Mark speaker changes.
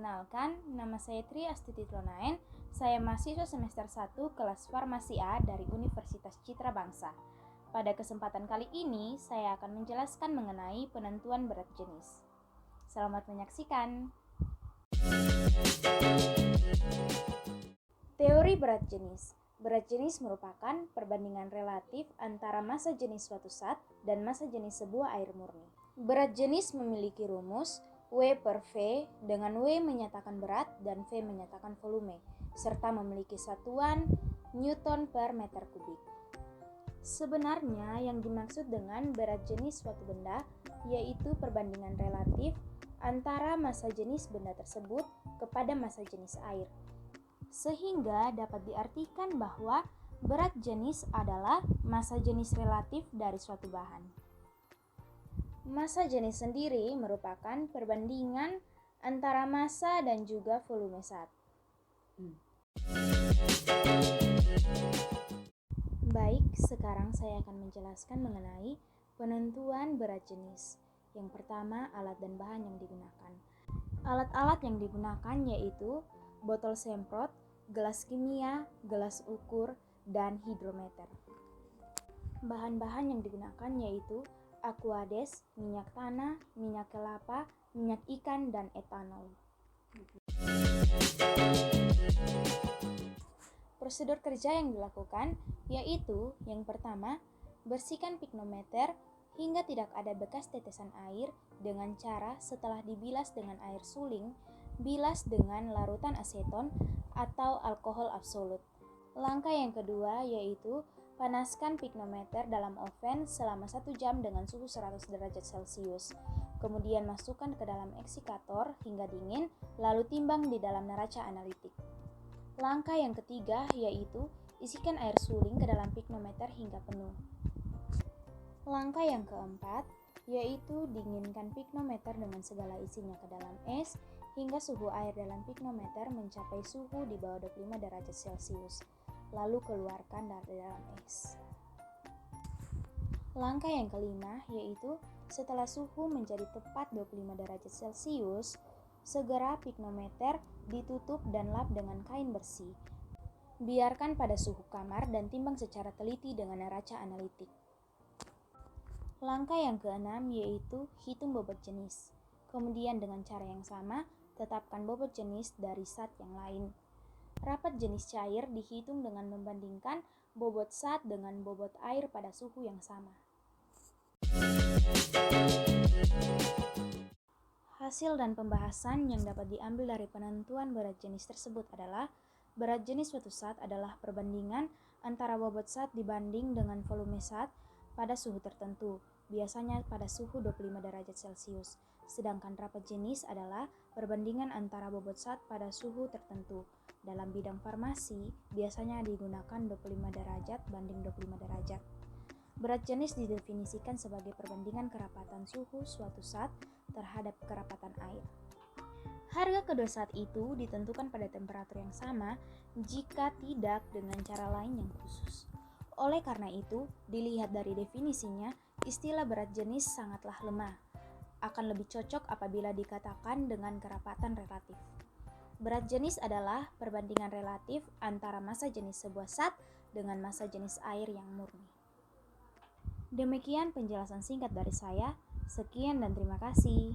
Speaker 1: Perkenalkan, nama saya Tri Astuti Tronaen. Saya mahasiswa semester 1 kelas Farmasi A dari Universitas Citra Bangsa. Pada kesempatan kali ini, saya akan menjelaskan mengenai penentuan berat jenis. Selamat menyaksikan. Teori berat jenis. Berat jenis merupakan perbandingan relatif antara massa jenis suatu zat dan massa jenis sebuah air murni. Berat jenis memiliki rumus W per V, dengan W menyatakan berat dan V menyatakan volume, serta memiliki satuan Newton per meter kubik. Sebenarnya yang dimaksud dengan berat jenis suatu benda yaitu perbandingan relatif antara massa jenis benda tersebut kepada massa jenis air. Sehingga dapat diartikan bahwa berat jenis adalah massa jenis relatif dari suatu bahan. Massa jenis sendiri merupakan perbandingan antara massa dan juga volume zat. Baik, sekarang saya akan menjelaskan mengenai penentuan berat jenis. Yang pertama, alat dan bahan yang digunakan. Alat-alat yang digunakan yaitu botol semprot, gelas kimia, gelas ukur, dan hidrometer. Bahan-bahan yang digunakan yaitu aquades, minyak tanah, minyak kelapa, minyak ikan, dan etanol. Prosedur kerja yang dilakukan yaitu yang pertama, bersihkan piknometer hingga tidak ada bekas tetesan air dengan cara setelah dibilas dengan air suling, bilas dengan larutan aseton atau alkohol absolut. Langkah yang kedua yaitu panaskan piknometer dalam oven selama 1 jam dengan suhu 100 derajat Celcius. Kemudian masukkan ke dalam eksikator hingga dingin, lalu timbang di dalam neraca analitik. Langkah yang ketiga yaitu isikan air suling ke dalam piknometer hingga penuh. Langkah yang keempat yaitu dinginkan piknometer dengan segala isinya ke dalam es hingga suhu air dalam piknometer mencapai suhu di bawah 25 derajat Celcius. Lalu keluarkan dari dalam es. Langkah yang kelima yaitu setelah suhu menjadi tepat 25 derajat Celcius, segera piknometer ditutup dan lap dengan kain bersih. Biarkan pada suhu kamar dan timbang secara teliti dengan neraca analitik. Langkah yang keenam yaitu hitung bobot jenis. Kemudian dengan cara yang sama, tetapkan bobot jenis dari zat yang lain. Rapat jenis cair dihitung dengan membandingkan bobot zat dengan bobot air pada suhu yang sama. Hasil dan pembahasan yang dapat diambil dari penentuan berat jenis tersebut adalah berat jenis suatu zat adalah perbandingan antara bobot zat dibanding dengan volume zat pada suhu tertentu, biasanya pada suhu 25 derajat Celcius. Sedangkan rapat jenis adalah perbandingan antara bobot zat pada suhu tertentu. Dalam bidang farmasi, biasanya digunakan 25 derajat banding 25 derajat. Berat jenis didefinisikan sebagai perbandingan kerapatan suhu suatu zat terhadap kerapatan air. Harga kedua zat itu ditentukan pada temperatur yang sama jika tidak dengan cara lain yang khusus. Oleh karena itu, dilihat dari definisinya, istilah berat jenis sangatlah lemah. Akan lebih cocok apabila dikatakan dengan kerapatan relatif. Berat jenis adalah perbandingan relatif antara massa jenis sebuah zat dengan massa jenis air yang murni. Demikian penjelasan singkat dari saya. Sekian dan terima kasih.